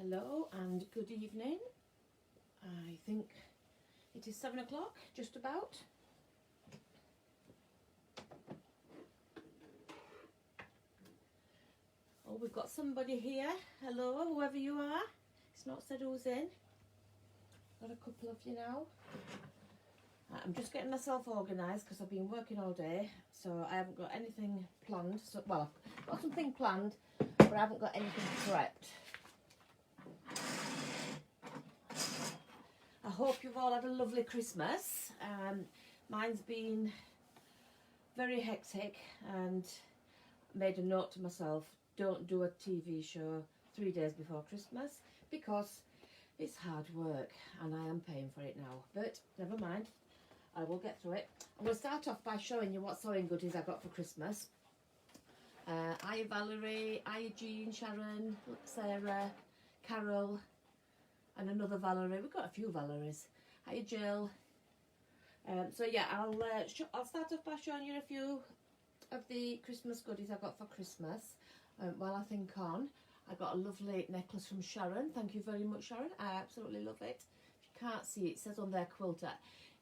Hello and good evening. I think it is 7 o'clock, just about. Oh, we've got somebody here. Hello, whoever you are. It's not said who's in. Got a couple of you now. I'm just getting myself organised because I've been working all day, so I haven't got anything planned. So, well, I've got something planned, but I haven't got anything prepped. I hope you've all had a lovely Christmas. Mine's been very hectic, and made a note to myself, don't do a TV show 3 days before Christmas because it's hard work and I am paying for it now. But never mind, I will get through it. I'm going to start off by showing you what sewing goodies I got for Christmas. Hi Valerie, hi Jean, Sharon, Sarah, Carol, and another Valerie. We've got a few Valeries. Hi Jill. So yeah, I'll start off by showing you a few of the Christmas goodies I got for Christmas. While I think on, I got a lovely necklace from Sharon. Thank you very much, Sharon. I absolutely love it. If you can't see it, says on their quilter,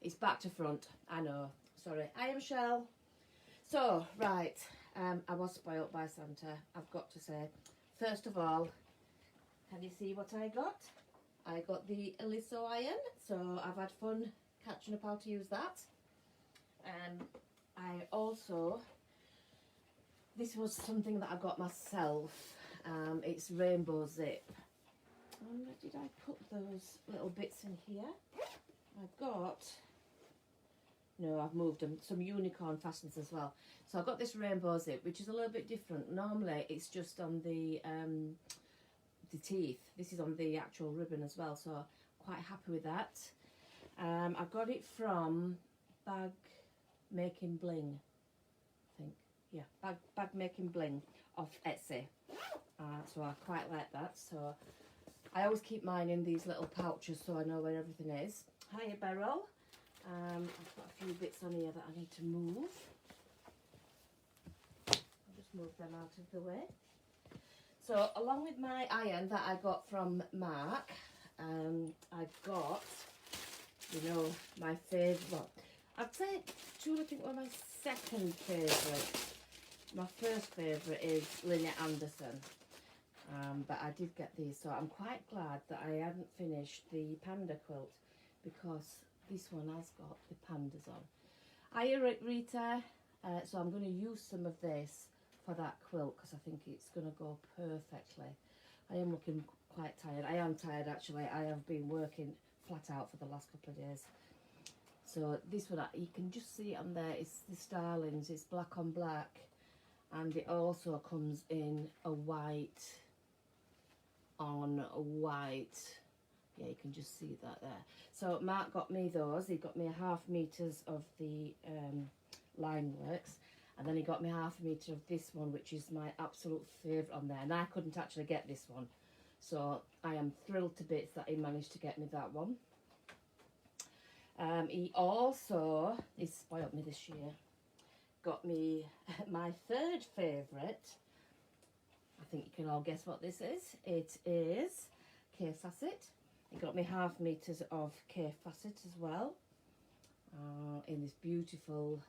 it's back to front. I know, sorry. I am Shell. So, right, I was spoilt by Santa, I've got to say. First of all, can you see what I got? I got the Eliso iron, so I've had fun catching up how to use that. I also, this was something that I got myself. It's rainbow zip. Where did I put those little bits in here? I got, no, I've moved them, some unicorn fasteners as well. So I got this rainbow zip, which is a little bit different. Normally it's just on the teeth. This is on the actual ribbon as well, so quite happy with that. I got it from Bag Making Bling, I think. Yeah, Bag Making Bling off Etsy. So I quite like that. So I always keep mine in these little pouches so I know where everything is. Hiya Beryl. I've got a few bits on here that I need to move. I'll just move them out of the way. So along with my iron that I got from Mark, I've got, you know, my favourite, well, I'd say two, I think, were my second favourite. My first favourite is Lynette Anderson, but I did get these, so I'm quite glad that I hadn't finished the panda quilt because this one has got the pandas on. Hiya Rita, so I'm going to use some of this for that quilt because I think it's going to go perfectly. I am looking quite tired. I am tired actually. I have been working flat out for the last couple of days. So this one, you can just see it on there, it's the Starlings, it's black on black, and it also comes in a white on white. Yeah, you can just see that there. So Mark got me those. He got me a ½ meters of the line works, and then he got me ½ meter of this one, which is my absolute favourite on there, and I couldn't actually get this one, so I am thrilled to bits that he managed to get me that one. He also, he spoiled me this year, got me my third favourite. I think you can all guess what this is. It is K Facet. He got me ½ meters of K Facet as well, in this beautiful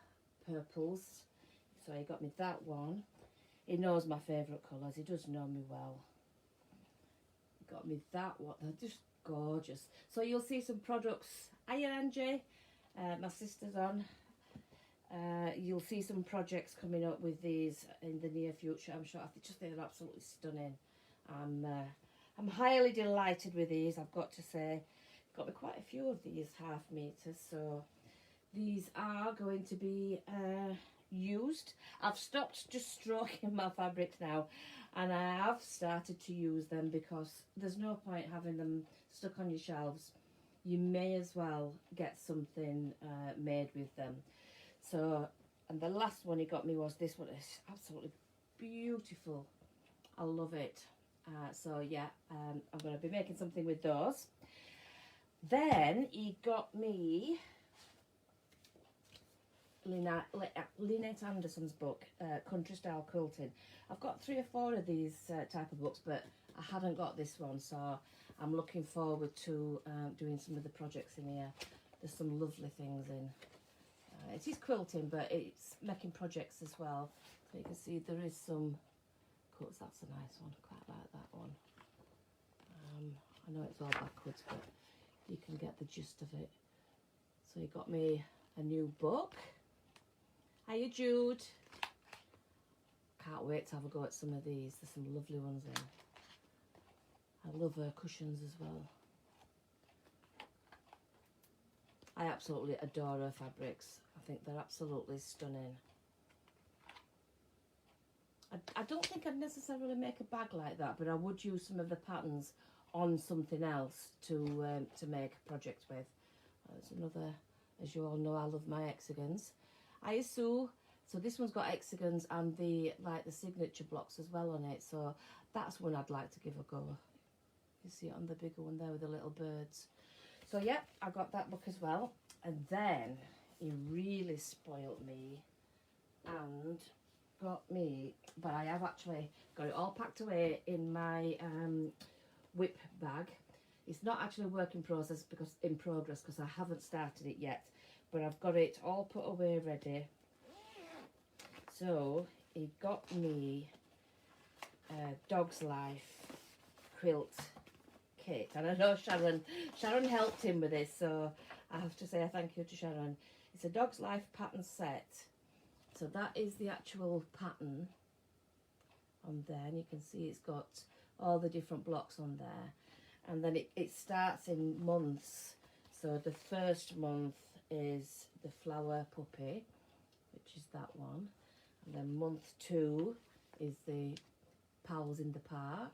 purples. So he got me that one. He knows my favourite colours, he does know me well. He got me that one, they're just gorgeous. So you'll see some products. Hiya Angie, my sister's on. You'll see some projects coming up with these in the near future, I'm sure. They're absolutely stunning. I'm highly delighted with these, I've got to say. Got me quite a few of these ½ meters, so these are going to be used. I've stopped just stroking my fabrics now, and I have started to use them because there's no point having them stuck on your shelves. You may as well get something made with them. So, and the last one he got me was this one. It's absolutely beautiful. I love it. So yeah, I'm going to be making something with those. Then he got me Lynette Anderson's book, Country Style Quilting. I've got 3 or 4 of these type of books, but I hadn't got this one, so I'm looking forward to doing some of the projects in here. There's some lovely things in. It is quilting, but it's making projects as well. So you can see there is some cuts. That's a nice one. I quite like that one. I know it's all backwards, but you can get the gist of it. So you got me a new book. Hiya, Jude. Can't wait to have a go at some of these. There's some lovely ones in. I love her cushions as well. I absolutely adore her fabrics. I think they're absolutely stunning. I don't think I'd necessarily make a bag like that, but I would use some of the patterns on something else to make a project with. There's another, as you all know, I love my hexagons. Hiya, Sue. So this one's got hexagons and the signature blocks as well on it. So that's one I'd like to give a go. You see it on the bigger one there with the little birds. So yeah, I got that book as well. And then he really spoiled me and got me, but I have actually got it all packed away in my whip bag. It's not actually a work in progress because I haven't started it yet, but I've got it all put away ready. So he got me Dog's Life quilt kit, and I know Sharon helped him with this, so I have to say a thank you to Sharon. It's a Dog's Life pattern set, so that is the actual pattern on there, and you can see it's got all the different blocks on there, and then it starts in months. So the first month is the flower puppy, which is that one, and then month 2 is the pals in the park,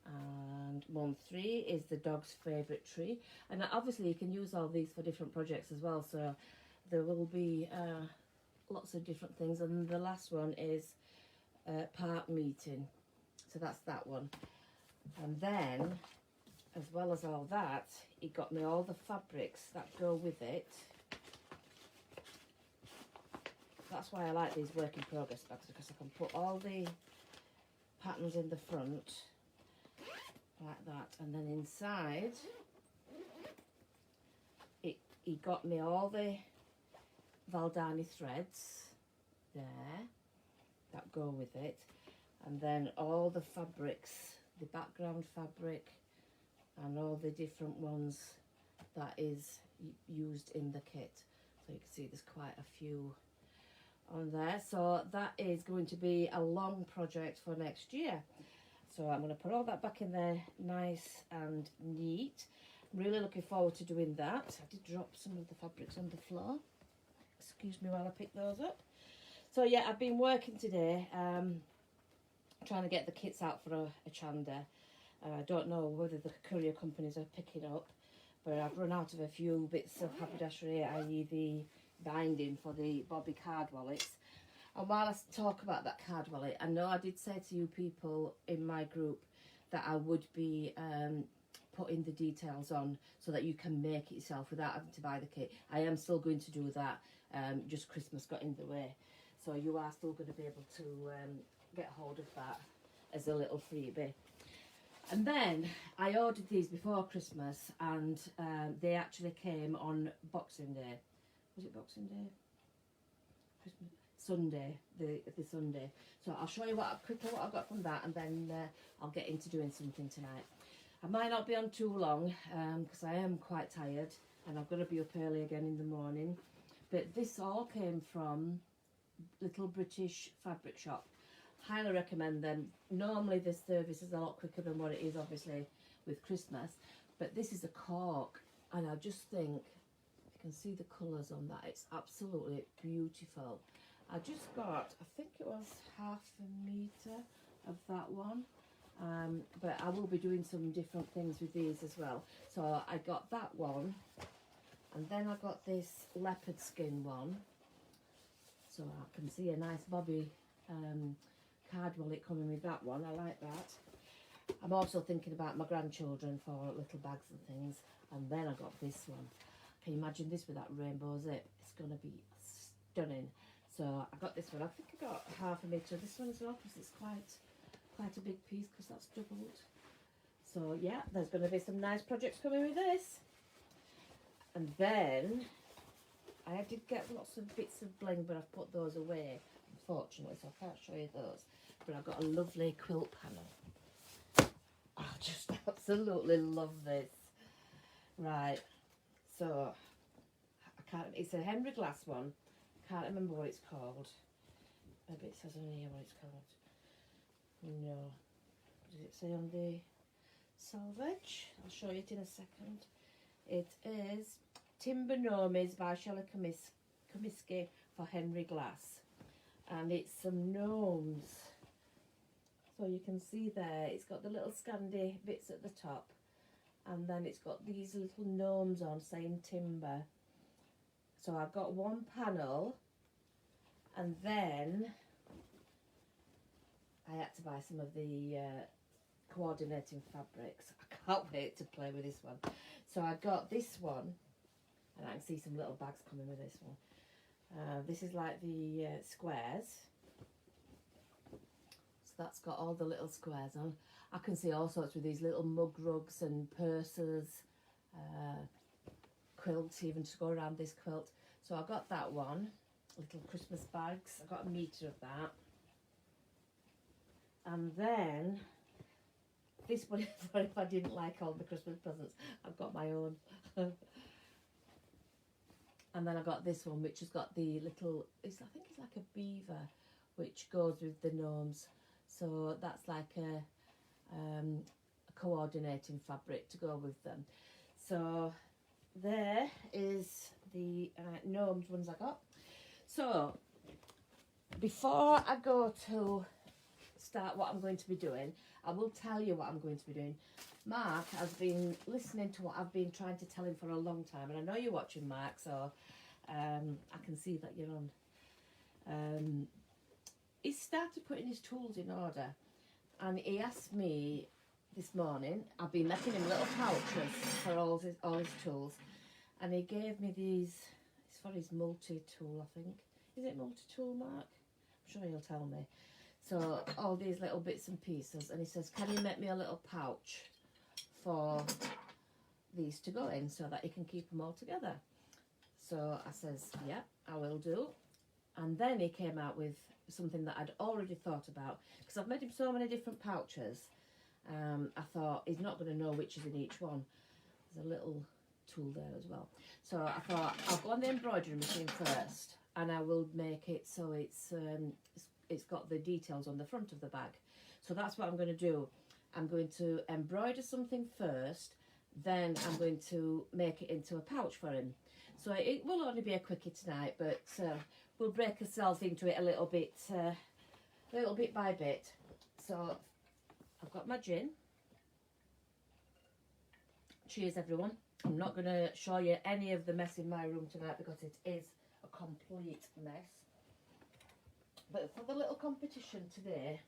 and month 3 is the dog's favourite tree. And obviously you can use all these for different projects as well, so there will be lots of different things. And the last one is park meeting, so that's that one. And then, as well as all that, he got me all the fabrics that go with it. That's why I like these work in progress bags, because I can put all the patterns in the front like that, and then inside he got me all the Valdani threads there that go with it, and then all the fabrics, the background fabric and all the different ones that is used in the kit. So you can see there's quite a few on there. So that is going to be a long project for next year. So I'm going to put all that back in there nice and neat. I'm really looking forward to doing that. I did drop some of the fabrics on the floor. Excuse me while I pick those up. So yeah, I've been working today trying to get the kits out for a Chanda. I don't know whether the courier companies are picking up, but I've run out of a few bits of haberdashery, i.e. the binding for the Bobby card wallets. And while I talk about that card wallet, I know I did say to you people in my group that I would be putting the details on so that you can make it yourself without having to buy the kit. I am still going to do that, just Christmas got in the way. So you are still going to be able to get hold of that as a little freebie. And then I ordered these before Christmas, and they actually came on Boxing Day. Was it Boxing Day? Christmas? Sunday, the Sunday. So I'll show you quickly what I got from that, and then I'll get into doing something tonight. I might not be on too long because I am quite tired and I've got to be up early again in the morning. But this all came from Little British Fabric Shop. Highly recommend them. Normally this service is a lot quicker than what it is obviously with Christmas, but this is a cork, and I just think you can see the colours on that. It's absolutely beautiful. I just got, I think it was half a metre of that one, but I will be doing some different things with these as well. So I got that one, and then I got this leopard skin one, so I can see a nice Bobby card wallet coming with that one. I like that. I'm also thinking about my grandchildren for little bags and things. And then I got this one. Can you imagine this with that rainbow zip? It's going to be stunning. So I got this one. I think I got half a metre of this one as well, because it's quite quite a big piece because that's doubled. So yeah, there's going to be some nice projects coming with this. And then I did get lots of bits of bling, but I've put those away, unfortunately, so I can't show you those. But I've got a lovely quilt panel. I just absolutely love this. Right, so it's a Henry Glass one. Can't remember what it's called. Maybe it says on here what it's called. No. Does it say on the selvage? I'll show you it in a second. It is Timber Gnomies by Shelley Comiskey for Henry Glass. And it's some gnomes. So you can see there, it's got the little Scandi bits at the top. And then it's got these little gnomes on saying timber. So I've got one panel, and then I had to buy some of the coordinating fabrics. I can't wait to play with this one. So I got this one, and I can see some little bags coming with this one. This is like the squares. So that's got all the little squares on. I can see all sorts with these little mug rugs and purses, quilts even to go around this quilt. So I got that one, little Christmas bags. I got a metre of that. And then this one, if I didn't like all the Christmas presents, I've got my own. And then I got this one, which has got the little, I think it's like a beaver, which goes with the gnomes. So that's like a coordinating fabric to go with them. So there is the gnomes ones I got. So before I go to start what I'm going to be doing, I will tell you what I'm going to be doing. Mark has been listening to what I've been trying to tell him for a long time, and I know you're watching, Mark, so I can see that you're on. He started putting his tools in order, and he asked me this morning. I've been making him little pouches for all his tools, and he gave me these. It's for his multi-tool, I think. Is it multi-tool, Mark? I'm sure he'll tell me. So all these little bits and pieces, and he says, can you make me a little pouch for these to go in so that you can keep them all together? So I says, yeah, I will do. And then he came out with something that I'd already thought about, because I've made him so many different pouches. I thought he's not going to know which is in each one. There's a little tool there as well. So I thought I'll go on the embroidery machine first, and I will make it so it's got the details on the front of the bag. So that's what I'm going to do. I'm going to embroider something first, then I'm going to make it into a pouch for him. So it will only be a quickie tonight, but we'll break ourselves into it a little bit by bit. So I've got my gin. Cheers, everyone. I'm not going to show you any of the mess in my room tonight because it is a complete mess. But for the little competition today,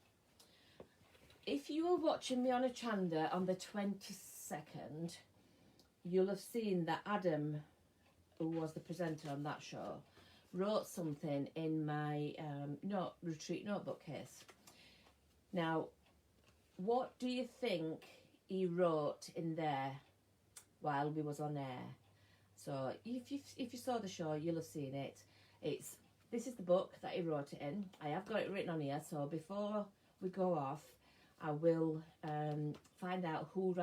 if you were watching me on a Chanda on the 22nd, you'll have seen that Adam, who was the presenter on that show, wrote something in my retreat notebook case. Now, what do you think he wrote in there while we was on air? So if you saw the show, you'll have seen it. This is the book that he wrote it in. I have got it written on here, so before we go off, I will find out who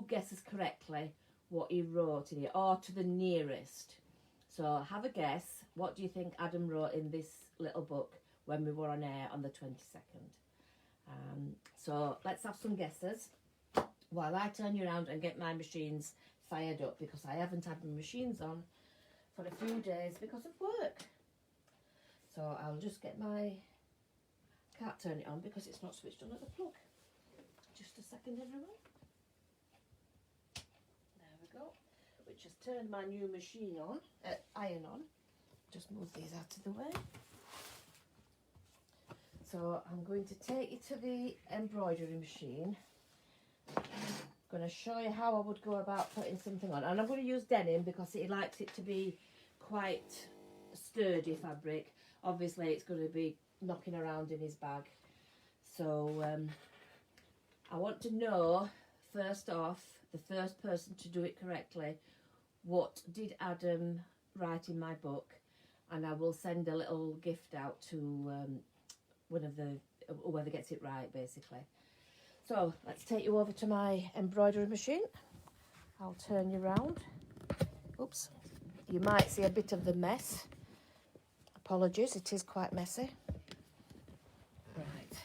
guesses correctly what he wrote in here, or to the nearest. So have a guess. What do you think Adam wrote in this little book when we were on air on the 22nd? So let's have some guesses while I turn you around and get my machines fired up, because I haven't had my machines on for a few days because of work. So I'll just get can't turn it on because it's not switched on at the plug. Just a second, everyone. There we go. Which has turned my new machine on, iron on. Just move these out of the way. So I'm going to take you to the embroidery machine. I'm going to show you how I would go about putting something on. And I'm going to use denim because he likes it to be quite sturdy fabric. Obviously it's going to be knocking around in his bag. So I want to know, first off, the first person to do it correctly, what did Adam write in my book, and I will send a little gift out to one of the, whoever gets it right, basically. So let's take you over to my embroidery machine. I'll turn you round. Oops, you might see a bit of the mess. Apologies, it is quite messy. Right.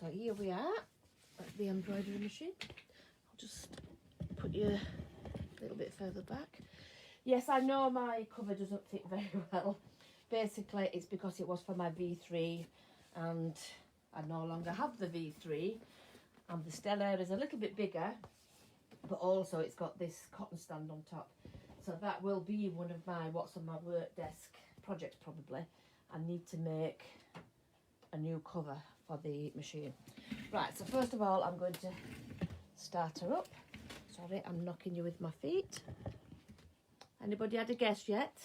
So here we are at the embroidery machine. I'll just put you a little bit further back. Yes, I know my cover doesn't fit very well. Basically, it's because it was for my V3 and I no longer have the V3. And the Stella is a little bit bigger, but also it's got this cotton stand on top. So that will be one of my what's on my work desk projects probably. I need to make a new cover for the machine. Right, so first of all, I'm going to start her up. Sorry, I'm knocking you with my feet. Anybody had a guess yet?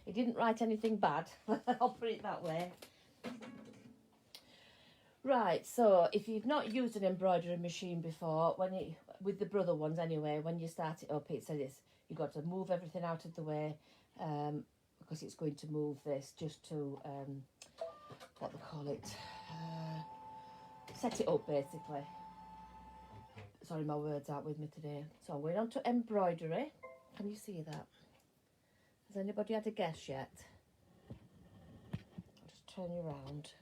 He didn't write anything bad, I'll put it that way. Right, so if you've not used an embroidery machine before, with the Brother ones anyway, when you start it up, it says you've got to move everything out of the way, because it's going to move this just to, what they call it, set it up basically. Sorry, my words aren't with me today. So we're on to embroidery. Can you see that? Has anybody had a guess yet? I'll just turn you around.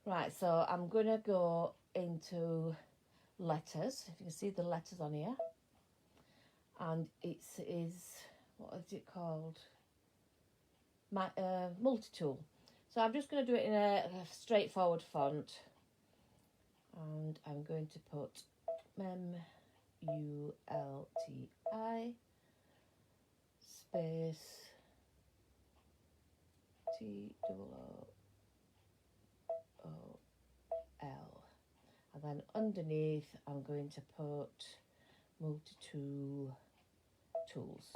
Right, so I'm going to go into letters. If you can see the letters on here. And it is, what is it called? Multi-tool. So I'm just going to do it in a straightforward font. And I'm going to put M-U-L-T-I space T-O-O-L. And then underneath I'm going to put multi-tool tools.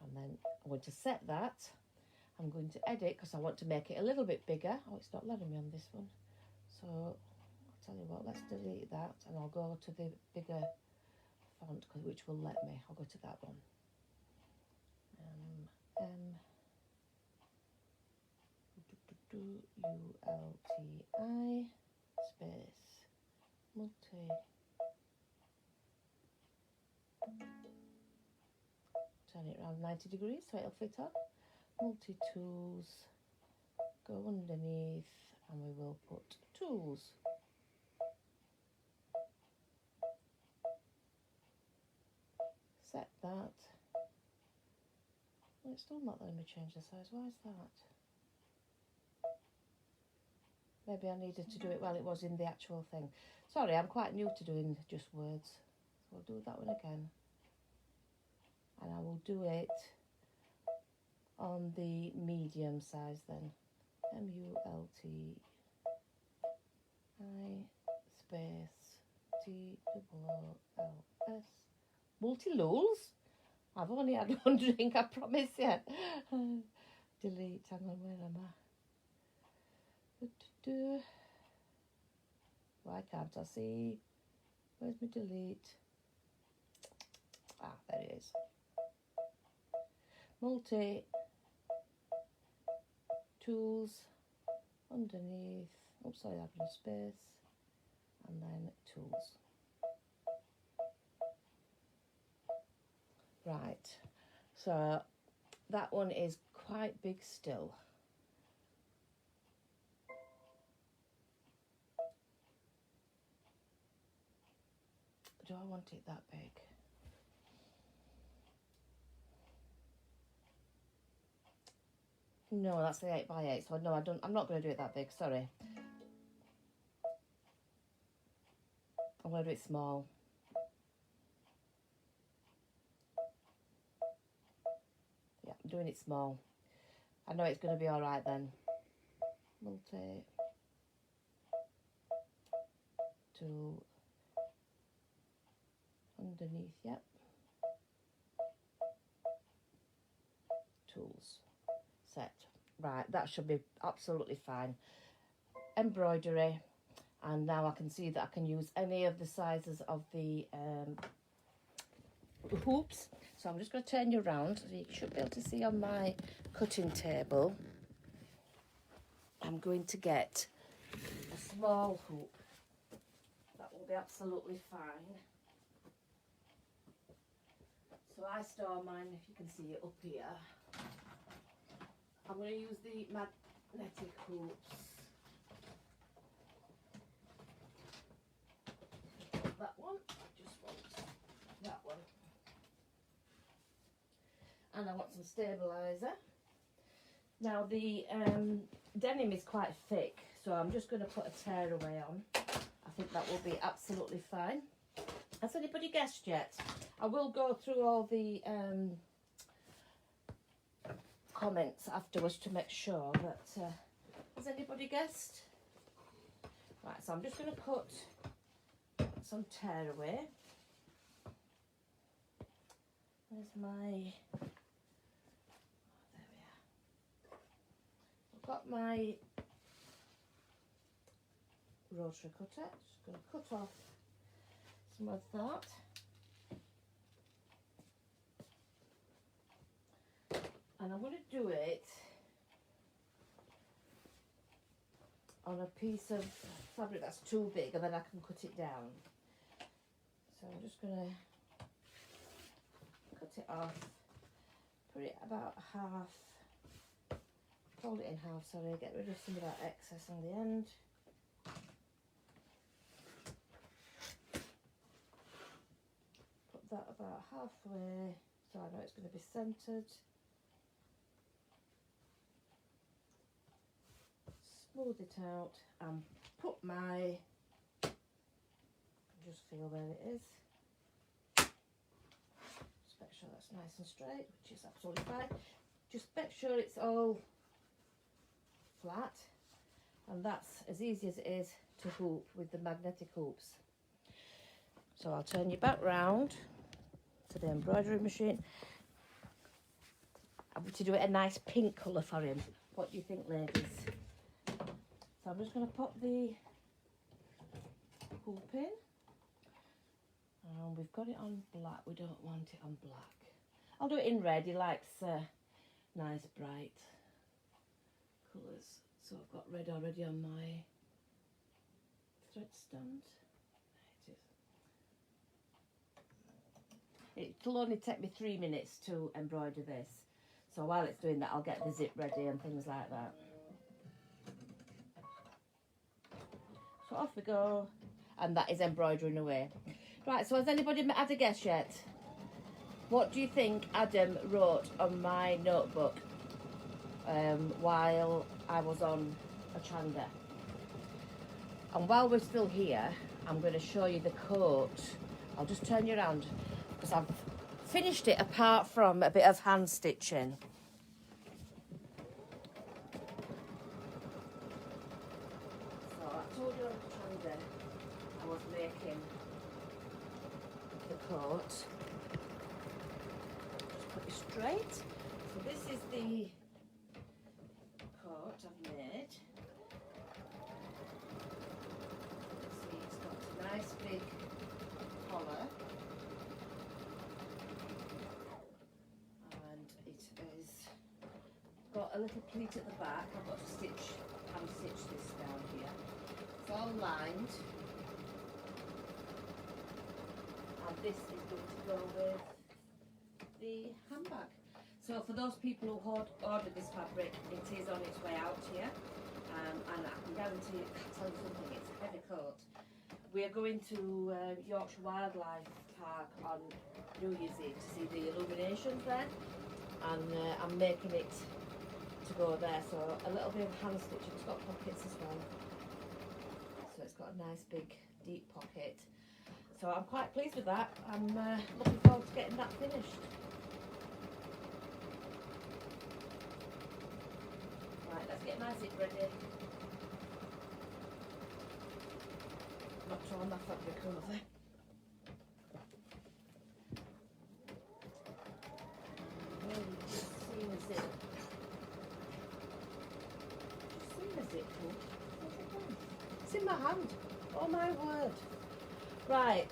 And then I'm going to set that. I'm going to edit because I want to make it a little bit bigger. Oh, it's not letting me on this one. So I'll tell you what, let's delete that and I'll go to the bigger font, which will let me. I'll go to that one. M-U-L-T-I space multi. Turn it around 90 degrees so it'll fit on. Multi-tools, go underneath and we will put tools. Set that. Well, it's still not letting me change the size. Why is that? Maybe I needed to do it while it was in the actual thing. Sorry, I'm quite new to doing just words. So I'll do that one again. And I will do it on the medium size then. M-U-L-T-I space T-O-O-L-S. Multi-lools? I've only had one drink, I promise you. Delete, hang on, where am I? Why can't I see? Where's my delete? Ah, there it is. Multi tools underneath. Oops, sorry, I've got a space. And then tools. Right, so that one is quite big still. Do I want it that big? No, that's the 8x8, so no, I'm not going to do it that big, sorry. I'm going to do it small. Yeah, I'm doing it small. I know it's going to be alright then. Multi. to underneath, yep. Tools, set. Right, that should be absolutely fine. Embroidery, and now I can see that I can use any of the sizes of the hoops. So I'm just going to turn you around so you should be able to see on my cutting table. I'm going to get a small hoop. That will be absolutely fine. So I store mine, if you can see it up here. I'm going to use the magnetic hoops. That one, I just want that one. And I want some stabiliser. Now the denim is quite thick, so I'm just going to put a tearaway on. I think that will be absolutely fine. Has anybody guessed yet? I will go through all the comments afterwards to make sure that has anybody guessed? Right, so I'm just going to cut some tearaway. Where's my... there we are. I've got my rotary cutter. Just going to cut off some of that. And I'm going to do it on a piece of fabric that's too big, and then I can cut it down. So I'm just going to cut it off, put it about half, fold it in half, sorry, get rid of some of that excess on the end. Put that about halfway, so I know it's going to be centred. Smooth it out and put my, just feel where it is. Just make sure that's nice and straight, which is absolutely fine. Just make sure it's all flat, and that's as easy as it is to hoop with the magnetic hoops. So I'll turn you back round to the embroidery machine. I'm going to do it a nice pink colour for him. What do you think, ladies? So I'm just going to pop the hoop in, and we've got it on black. We don't want it on black. I'll do it in red. He likes nice bright colours. So I've got red already on my thread stand. There it is. It'll only take me 3 minutes to embroider this. So while it's doing that, I'll get the zip ready and things like that. So off we go, and that is embroidering away. Right, so has anybody had a guess yet? What do you think Adam wrote on my notebook while I was on Achanga? And while we're still here, I'm going to show you the coat. I'll just turn you around because I've finished it apart from a bit of hand stitching. I was making the coat. Just put it straight. So this is the coat I've made. See, it's got a nice big collar, and it is got a little pleat at the back. I've got to hand stitch this down here. It's all lined, and this is going to go with the handbag. So for those people who ordered this fabric, it is on its way out here, and I can guarantee it, tell you something, it's a heavy coat. We are going to Yorkshire Wildlife Park on New Year's Eve to see the illuminations there, and I'm making it to go there. So a little bit of hand stitching. It's got pockets as well. So it's got a nice big deep pocket. So I'm quite pleased with that. I'm looking forward to getting that finished. Right, let's get my zip ready. not torn that fabric over. Really just seeing a zip. Just seeing a zip. Where's it gone? It's in my hand. Oh my word. Right.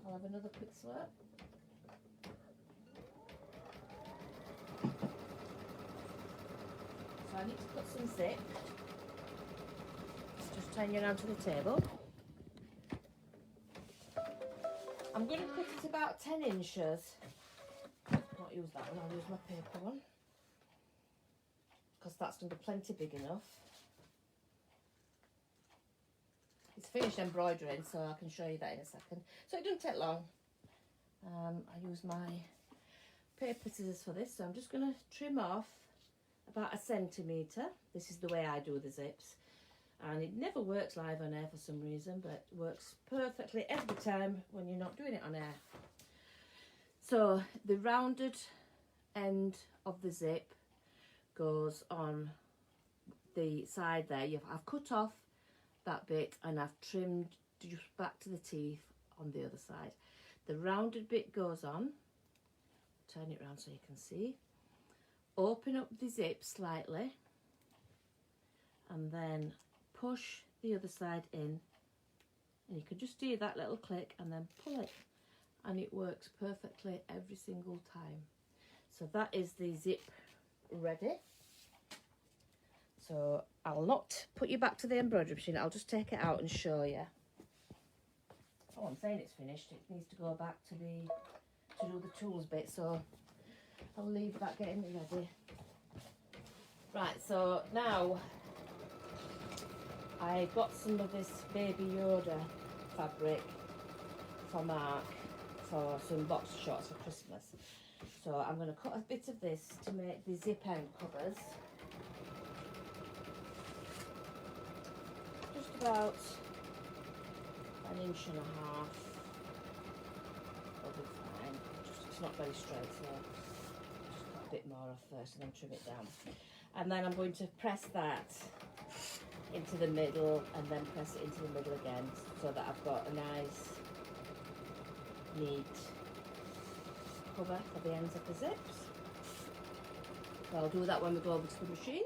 I'll have another quick slurp. So I need to put some zip. Just turn you around to the table. I'm going to cut it about 10 inches. Not use that one, I'll use my paper one. Because that's going to be plenty big enough. It's finished embroidering, so I can show you that in a second. So it doesn't take long. I use my paper scissors for this, so I'm just going to trim off about 1 centimetre. This is the way I do the zips. And it never works live on air for some reason, but it works perfectly every time when you're not doing it on air. So the rounded end of the zip goes on the side there. I've cut off that bit and I've trimmed just back to the teeth on the other side. The rounded bit goes on. Turn it around so you can see. Open up the zip slightly and then push the other side in, and you can just do that little click and then pull it, and it works perfectly every single time. So that is the zip ready. So I'll not put you back to the embroidery machine, I'll just take it out and show you. Oh, I'm saying it's finished, it needs to go back to do the tools bit, so I'll leave that getting ready. Right, so now I got some of this Baby Yoda fabric from Mark for some box shots for Christmas. So I'm going to cut a bit of this to make the zip end covers. Just about 1.5 inches. Will be fine. It's not very straight, so just cut a bit more off first and then trim it down. And then I'm going to press that into the middle and then press it into the middle again, so that I've got a nice neat cover for the ends of the zips. So I'll do that when we go over to the machine.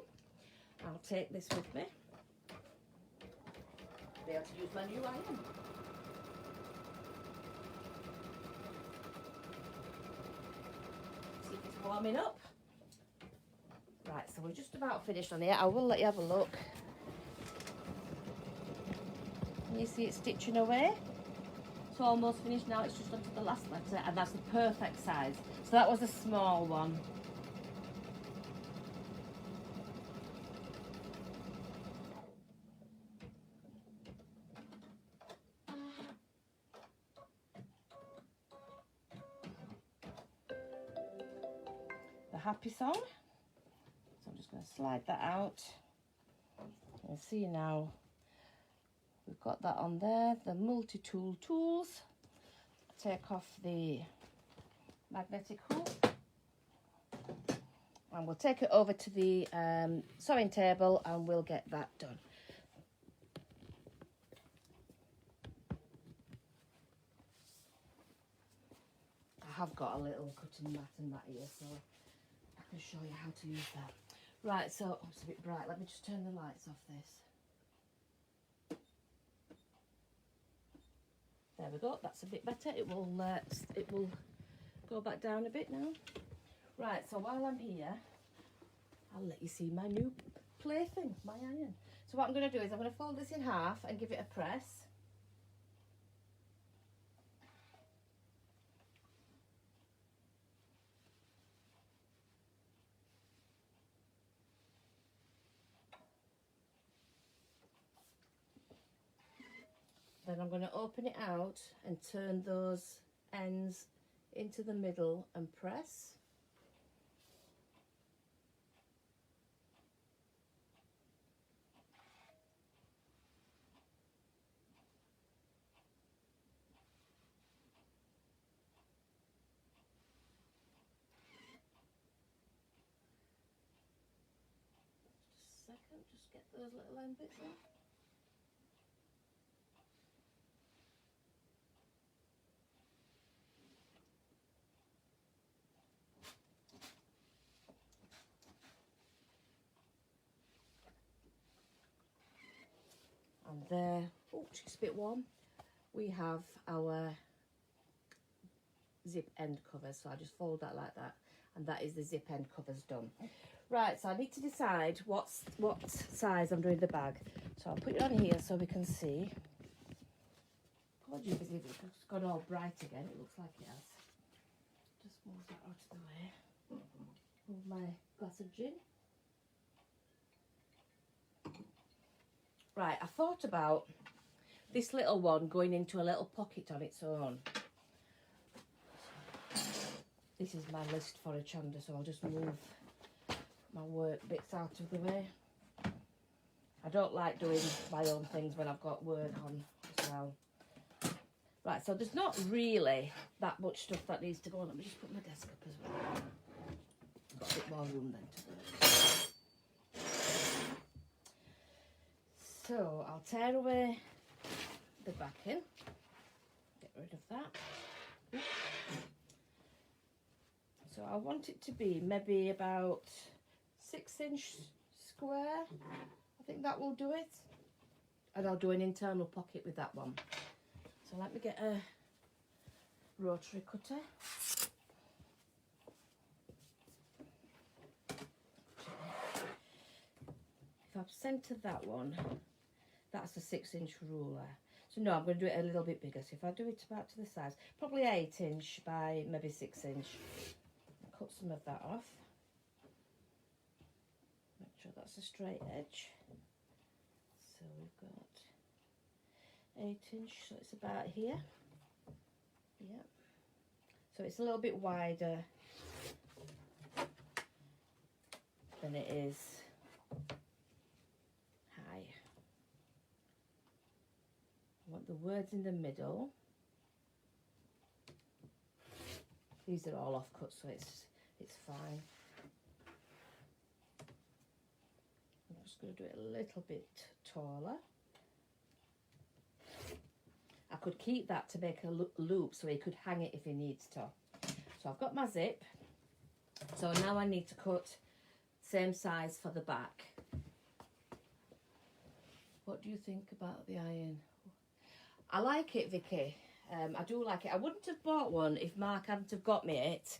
I'll take this with me. Be able to use my new iron. See if it's warming up. Right, so we're just about finished on here. I will let you have a look. Can you see it stitching away? It's almost finished now, it's just onto the last letter, and that's the perfect size. So that was a small one. The happy song. So I'm just going to slide that out. And see now, we've got that on there, the multi-tool tools. Take off the magnetic hook. And we'll take it over to the sewing table and we'll get that done. I have got a little cutting mat and that here, so I can show you how to use that. Right, so oh, it's a bit bright. Let me just turn the lights off this. There we go. That's a bit better. It will go back down a bit now. Right, so while I'm here, I'll let you see my new plaything, my iron. So what I'm going to do is I'm going to fold this in half and give it a press. Then I'm going to open it out and turn those ends into the middle and press. Just a second, just get those little end bits in. And there, oh, it's a bit warm. We have our zip end covers, so I just fold that like that, and that is the zip end covers done. Right, so I need to decide what size I'm doing the bag. So I'll put it on here so we can see. Apologies if it's gone all bright again. It looks like it has. Just move that out of the way. Move my glass of gin. Right, I thought about this little one going into a little pocket on its own. This is my list for a chander, so I'll just move my work bits out of the way. I don't like doing my own things when I've got work on as well. Right, so there's not really that much stuff that needs to go on. Let me just put my desk up as well. Got a bit more room then to work. So I'll tear away the backing. Get rid of that. So I want it to be maybe about 6-inch square. I think that will do it. And I'll do an internal pocket with that one. So let me get a rotary cutter. If I've centred that one, that's a 6-inch ruler. So no, I'm going to do it a little bit bigger. So if I do it about to the size, probably 8-inch by maybe 6-inch. Cut some of that off. Make sure that's a straight edge. So we've got 8-inch, so it's about here. Yep. So it's a little bit wider than it is high. I want the words in the middle. These are all off cut, so it's fine. I'm just going to do it a little bit taller. I could keep that to make a loop so he could hang it if he needs to. So I've got my zip. So now I need to cut same size for the back. What do you think about the iron? I like it, Vicky. I do like it. I wouldn't have bought one if Mark hadn't have got me it,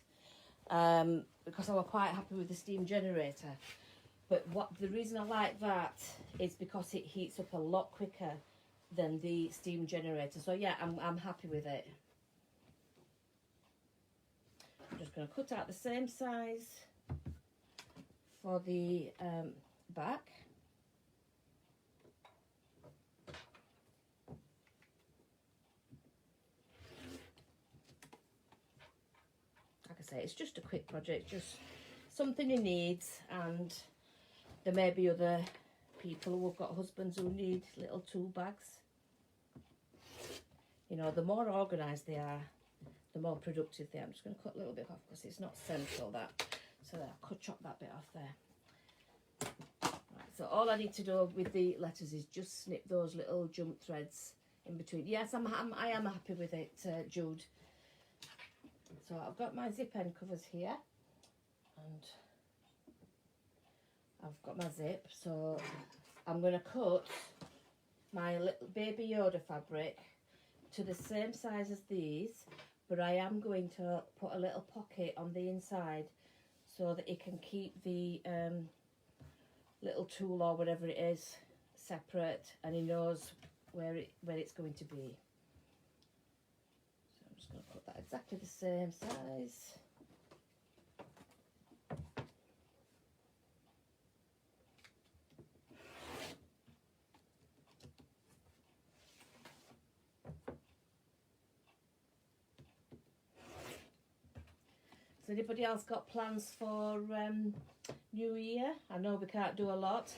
because I was quite happy with the steam generator. But the reason I like that is because it heats up a lot quicker than the steam generator. So yeah, I'm happy with it. I'm just going to cut out the same size for the back. Like I say, it's just a quick project, just something he needs, and there may be other people who've got husbands who need little tool bags. You know, the more organised they are, the more productive they are. I'm just going to cut a little bit off because it's not central, that. So I'll chop that bit off there. Right, so all I need to do with the letters is just snip those little jump threads in between. Yes, I am happy with it, Jude. So I've got my zip end covers here, and I've got my zip. So I'm going to cut my little Baby Yoda fabric to the same size as these, but I am going to put a little pocket on the inside so that it can keep the little tool or whatever it is separate, and he knows where it's going to be. So I'm just going to put that exactly the same size. Has anybody else got plans for New Year? I know we can't do a lot,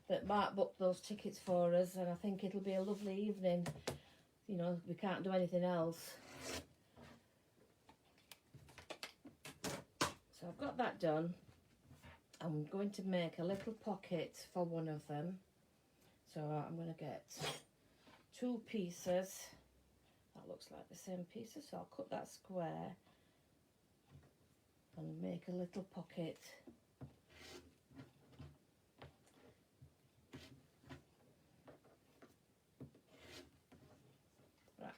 but Mark booked those tickets for us, and I think it'll be a lovely evening. You know, we can't do anything else. So I've got that done. I'm going to make a little pocket for one of them. So I'm going to get 2 pieces. That looks like the same pieces, so I'll cut that square and make a little pocket.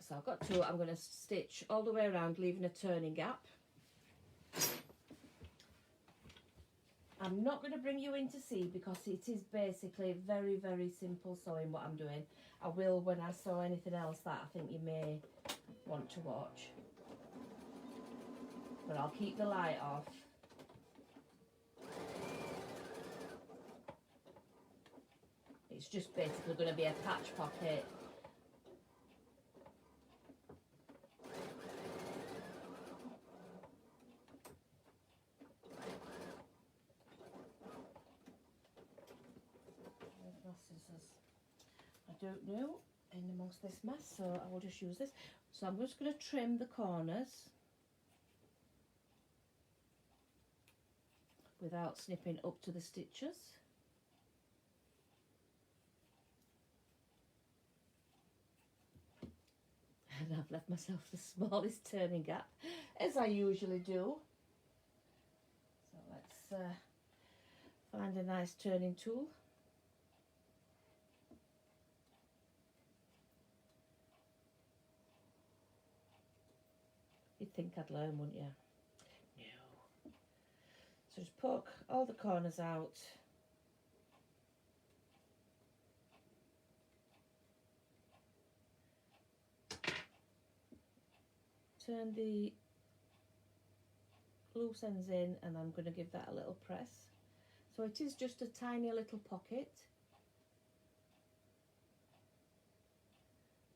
So I've got two. I'm going to stitch all the way around, leaving a turning gap. I'm not going to bring you in to see because it is basically very, very simple sewing what I'm doing. I will when I sew anything else that I think you may want to watch. But I'll keep the light off. It's just basically going to be a patch pocket. My scissors. I don't know in amongst this mess, so I will just use this. So I'm just going to trim the corners without snipping up to the stitches. And I've left myself the smallest turning gap, as I usually do. So let's find a nice turning tool. You'd think I'd learn, wouldn't you? No. So just poke all the corners out. Turn the loose ends in, and I'm going to give that a little press. So it is just a tiny little pocket.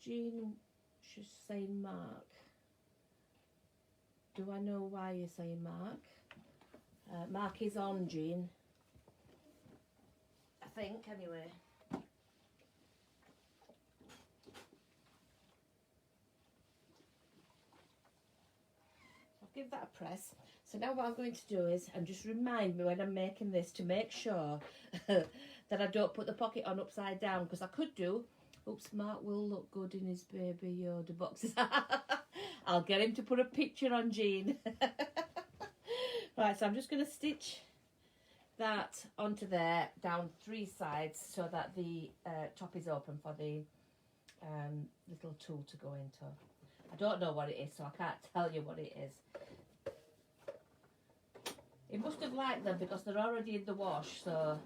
Jean, she's saying Mark. Do I know why you're saying Mark? Mark is on, Jean. I think, anyway. I'll give that a press. So now what I'm going to do is, and just remind me when I'm making this to make sure that I don't put the pocket on upside down, because I could do. Oops, Mark will look good in his Baby Yoda boxes. I'll get him to put a picture on Jean. Right, so I'm just going to stitch that onto there, down 3 sides, so that the top is open for the little tool to go into. I don't know what it is, so I can't tell you what it is. It must have liked them because they're already in the wash, so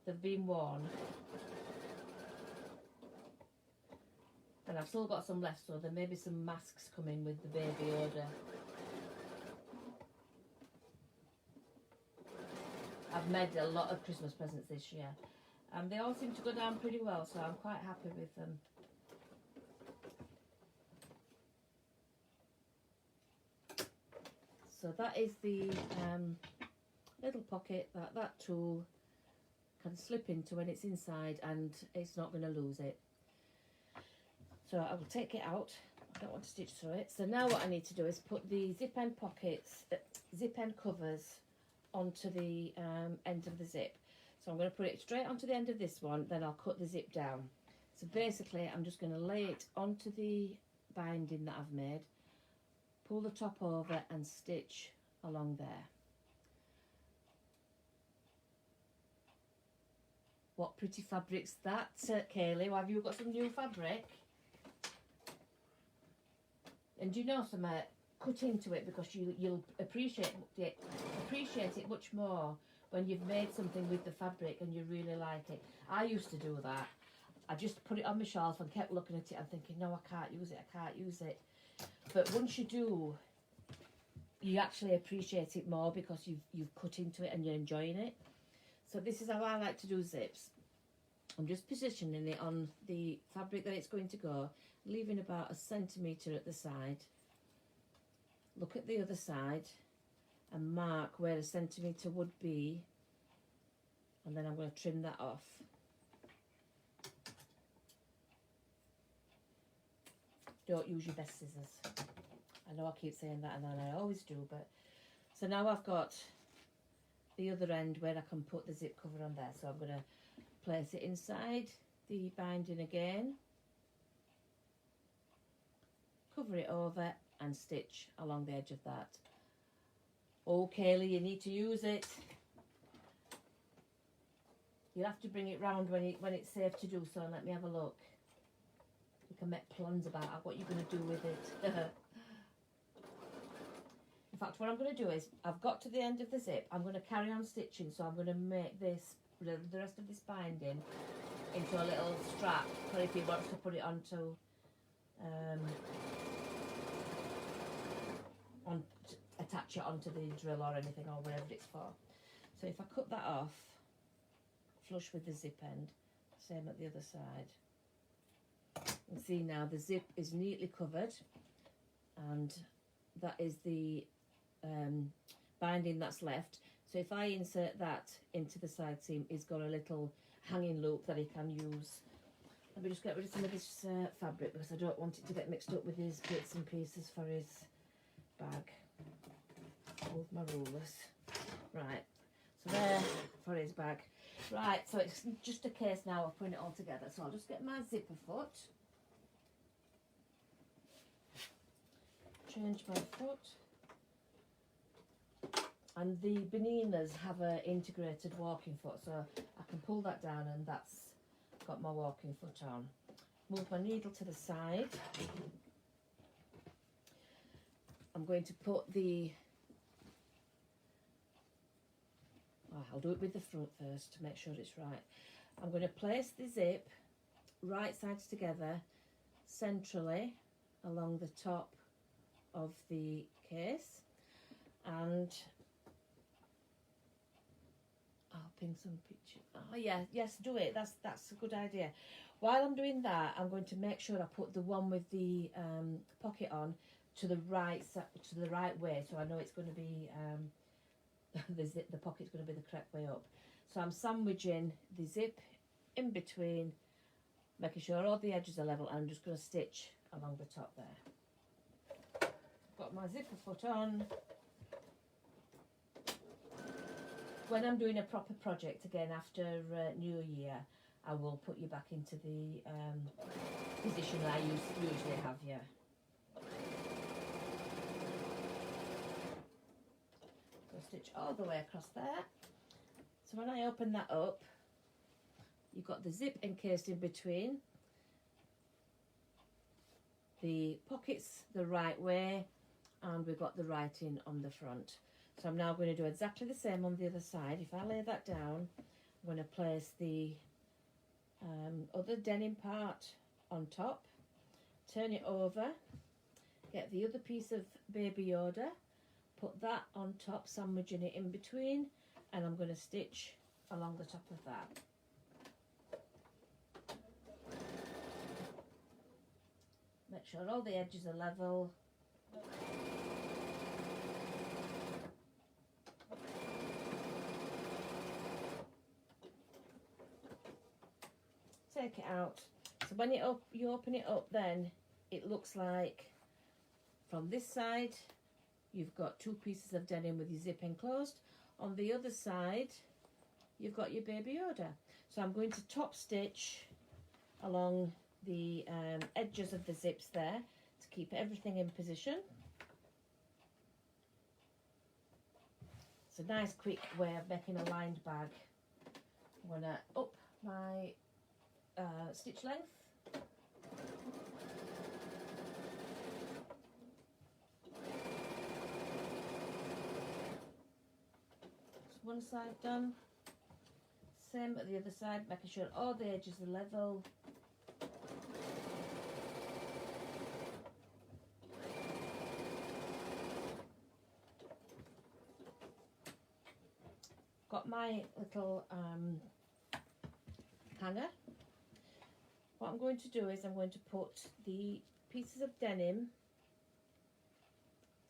they've been worn. And I've still got some left, so there may be some masks coming with the Baby Yoda. I've made a lot of Christmas presents this year, and they all seem to go down pretty well, so I'm quite happy with them. So that is the little pocket that that tool can slip into when it's inside, and it's not going to lose it. So I will take it out. I don't want to stitch through it. So now what I need to do is put the zip end pockets, zip end covers onto the end of the zip. So I'm going to put it straight onto the end of this one, then I'll cut the zip down. So basically I'm just going to lay it onto the binding that I've made, pull the top over and stitch along there. What pretty fabric's that, Kaylee? Have you got some new fabric? And you know some, cut into it, because you'll appreciate it much more when you've made something with the fabric and you really like it. I used to do that. I just put it on my shelf and kept looking at it and thinking, no, I can't use it, I can't use it. But once you do, you actually appreciate it more because you've cut into it and you're enjoying it. So this is how I like to do zips. I'm just positioning it on the fabric that it's going to go, leaving about 1 centimetre at the side. Look at the other side and mark where 1 centimetre would be, and then I'm going to trim that off. Don't use your best scissors. I know I keep saying that, and then I always do, but so now I've got the other end where I can put the zip cover on there. So I'm going to place it inside the binding again, cover it over and stitch along the edge of that. Oh, Kaylee, you need to use it. You'll have to bring it round when it's safe to do so. Let me have a look. can make plans about what you're going to do with it. In fact, what I'm going to do is, I've got to the end of the zip, I'm going to carry on stitching, so I'm going to make this, the rest of this binding into a little strap for if he wants to put it onto, attach it onto the drill or anything, or whatever it's for. So if I cut that off, flush with the zip end, same at the other side. You can see now the zip is neatly covered, and that is the binding that's left. So if I insert that into the side seam, he's got a little hanging loop that he can use. Let me just get rid of some of this fabric, because I don't want it to get mixed up with his bits and pieces for his bag. Move my rulers. Right, so there for his bag. Right, so it's just a case now of putting it all together. So I'll just get my zipper foot, change my foot, and the Beninas have an integrated walking foot, so I can pull that down and that's got my walking foot on. Move my needle to the side. I'm going to put the, I'll do it with the front first to make sure it's right. I'm going to place the zip right sides together centrally along the top of the case, and I'll ping some pictures. Oh yeah, yes, do it. That's a good idea. While I'm doing that, I'm going to make sure I put the one with the pocket on to the right way, so I know it's going to be the pocket's going to be the correct way up. So I'm sandwiching the zip in between, making sure all the edges are level, and I'm just going to stitch along the top there. Got my zipper foot on. When I'm doing a proper project again after New Year, I will put you back into the position I usually have you. So stitch all the way across there. So when I open that up, you've got the zip encased in between, the pockets the right way, and we've got the writing on the front. So I'm now going to do exactly the same on the other side. If I lay that down, I'm going to place the other denim part on top, turn it over, get the other piece of Baby Yoda, put that on top, sandwiching it in between, and I'm going to stitch along the top of that. Make sure all the edges are level. Take it out. So when you open it up, then it looks like from this side you've got two pieces of denim with your zip enclosed. On the other side you've got your Baby Yoda. So I'm going to top stitch along the edges of the zips there to keep everything in position. It's a nice quick way of making a lined bag. I'm going to up my stitch length. That's one side done. Same at the other side, making sure all the edges are level. Got my little hanger. What I'm going to do is I'm going to put the pieces of denim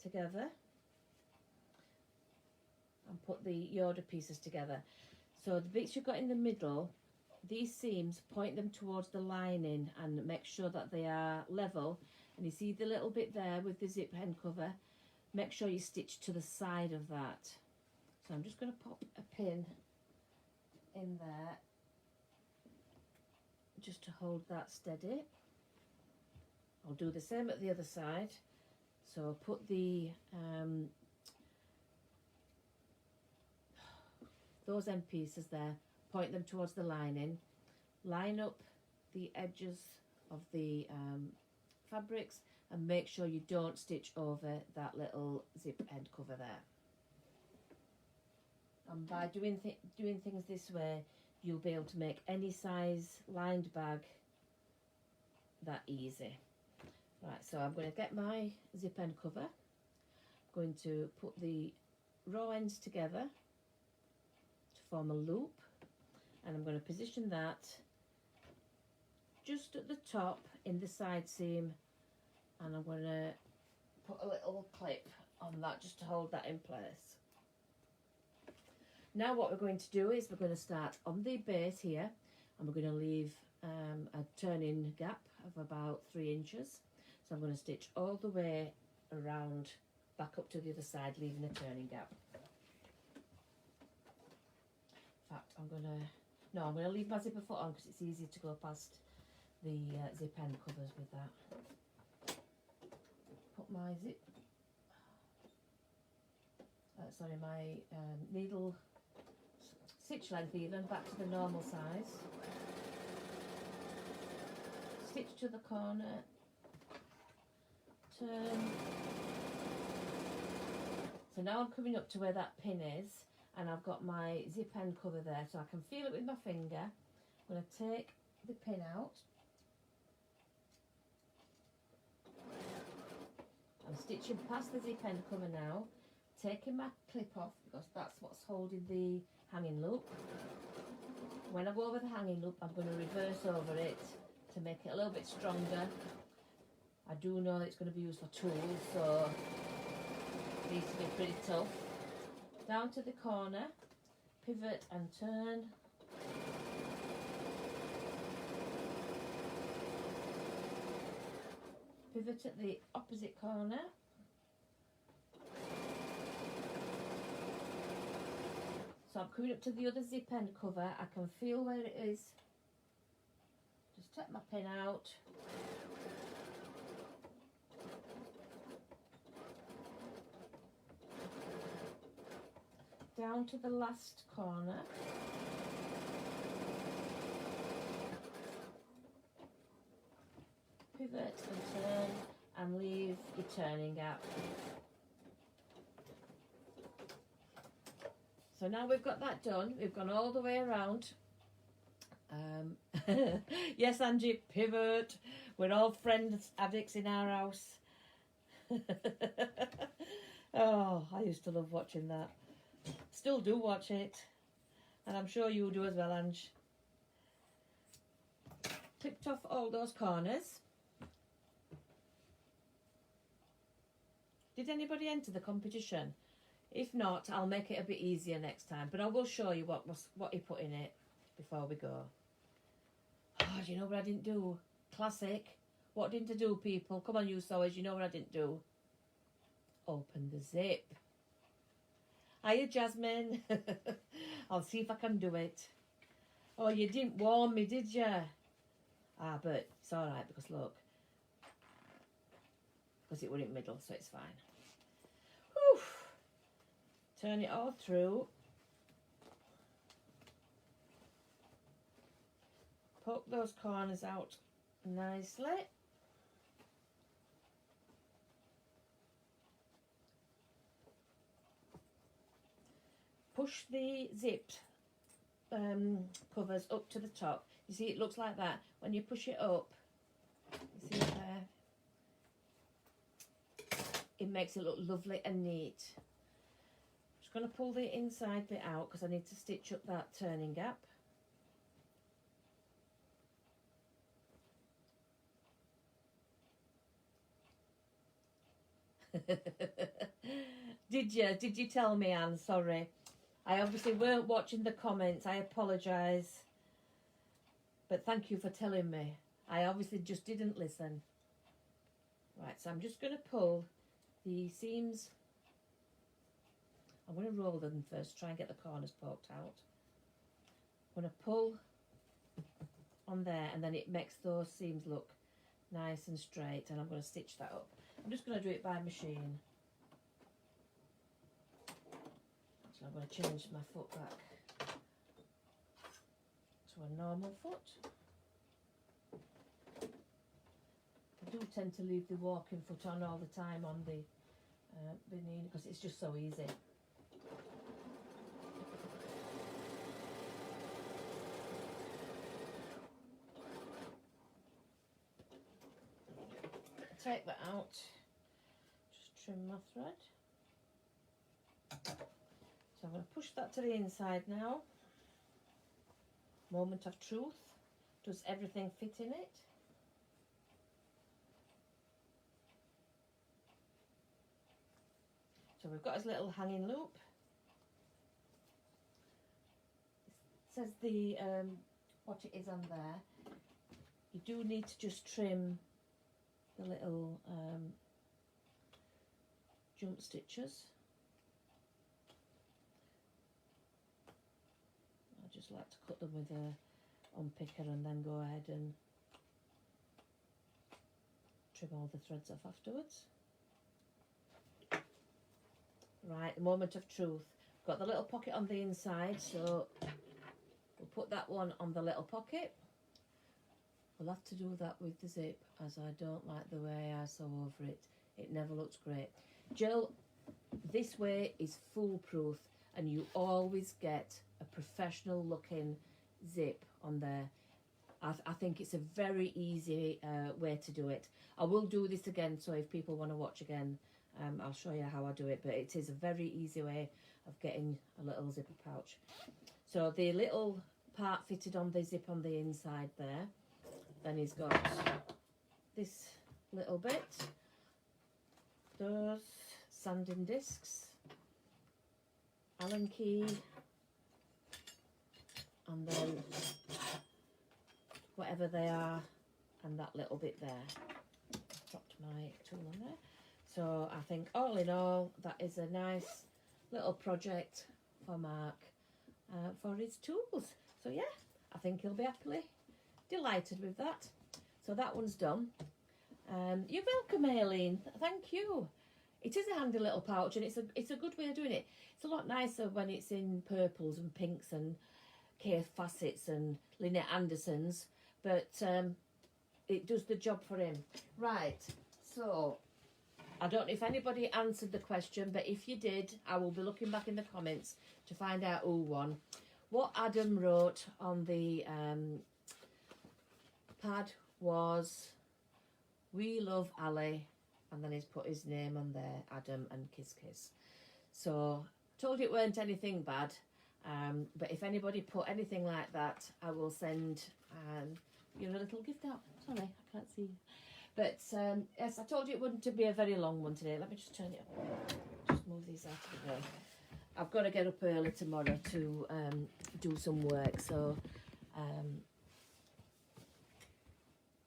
together and put the Yoda pieces together. So the bits you've got in the middle, these seams, point them towards the lining and make sure that they are level. And you see the little bit there with the zip end cover, make sure you stitch to the side of that. So I'm just going to pop a pin in there just to hold that steady. I'll do the same at the other side. So I'll put the those end pieces there, point them towards the lining, line up the edges of the fabrics, and make sure you don't stitch over that little zip end cover there. And by doing things this way, you'll be able to make any size lined bag that easy. Right, so I'm going to get my zip end cover, going to put the raw ends together to form a loop, and I'm going to position that just at the top in the side seam, and I'm going to put a little clip on that just to hold that in place. Now what we're going to do is we're going to start on the base here, and we're going to leave a turning gap of about 3 inches. So I'm going to stitch all the way around back up to the other side, leaving a turning gap. In fact, I'm going to leave my zipper foot on because it's easier to go past the zip end covers with that. Put my needle stitch length even back to the normal size. Stitch to the corner, turn. So now I'm coming up to where that pin is, and I've got my zip end cover there, so I can feel it with my finger. I'm going to take the pin out. I'm stitching past the zip end cover now, taking my clip off because that's what's holding the hanging loop. When I go over the hanging loop, I'm going to reverse over it to make it a little bit stronger. I do know it's going to be used for tools, so it needs to be pretty tough. Down to the corner, pivot and turn. Pivot at the opposite corner. So I'm coming up to the other zip end cover. I can feel where it is. Just take my pin out. Down to the last corner. Pivot and turn and leave your turning gap. So now we've got that done, we've gone all the way around. Yes, Angie, pivot. We're all friends addicts in our house. Oh, I used to love watching that. Still do watch it. And I'm sure you do as well, Ange. Clipped off all those corners. Did anybody enter the competition? If not, I'll make it a bit easier next time. But I will show you what he put in it before we go. Oh, do you know what I didn't do? Classic. What didn't I do, people? Come on, you sewers. You know what I didn't do? Open the zip. Hiya, Jasmine. I'll see if I can do it. Oh, you didn't warn me, did you? Ah, but it's all right because look. Because it were in the middle, so it's fine. Whew. Turn it all through. Poke those corners out nicely. Push the zipped covers up to the top. You see it looks like that. When you push it up, you see it there? It makes it look lovely and neat. I'm just going to pull the inside bit out because I need to stitch up that turning gap. Did you tell me, Anne? Sorry. I obviously weren't watching the comments. I apologise. But thank you for telling me. I obviously just didn't listen. Right, so I'm just going to pull the seams. I'm going to roll them first, try and get the corners poked out. I'm going to pull on there, and then it makes those seams look nice and straight, and I'm going to stitch that up. I'm just going to do it by machine. So I'm going to change my foot back to a normal foot. I do tend to leave the walking foot on all the time on the Bernini because it's just so easy. Take that out, just trim my thread. So I'm going to push that to the inside now. Moment of truth. Does everything fit in it? So we've got his little hanging loop. It says the what it is on there. You do need to just trim the little jump stitches. I just like to cut them with a unpicker and then go ahead and trim all the threads off afterwards. Right, the moment of truth. Got the little pocket on the inside, so we'll put that one on the little pocket. We'll have to do that with the zip, as I don't like the way I sew over it. It never looks great. Jill, this way is foolproof, and you always get a professional looking zip on there. I think it's a very easy way to do it. I will do this again, so if people want to watch again, I'll show you how I do it, but it is a very easy way of getting a little zipper pouch. So the little part fitted on the zip on the inside there. Then he's got this little bit, those sanding discs, Allen key, and then whatever they are, and that little bit there. Dropped my tool on there. So I think all in all, that is a nice little project for Mark for his tools. So yeah, I think he'll be happily delighted with that. So that one's done. You're welcome, Aileen. Thank you. It is a handy little pouch, and it's a good way of doing it. It's a lot nicer when it's in purples and pinks and Kay Fassets and Lynette Andersons, but it does the job for him. Right, so I don't know if anybody answered the question, but if you did, I will be looking back in the comments to find out who won. What Adam wrote on the pad was, "We love Ali," and then he's put his name on there, Adam, and kiss kiss. So told it weren't anything bad, but if anybody put anything like that, I will send you a little gift out. Sorry, I can't see. But yes, I told you it wouldn't be a very long one today. Let me just turn it up. Just move these out of the way. I've got to get up early tomorrow to do some work, so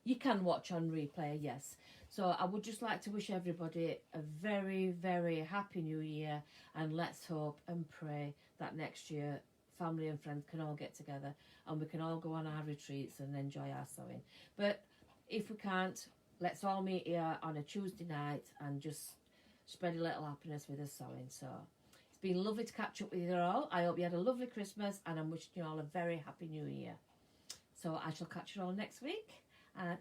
you can watch on replay, yes. So I would just like to wish everybody a very, very happy new year, and let's hope and pray that next year family and friends can all get together and we can all go on our retreats and enjoy our sewing. But if we can't, let's all meet here on a Tuesday night and just spread a little happiness with us sewing. So it's been lovely to catch up with you all. I hope you had a lovely Christmas, and I'm wishing you all a very happy new year. So I shall catch you all next week.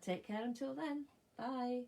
Take care until then. Bye.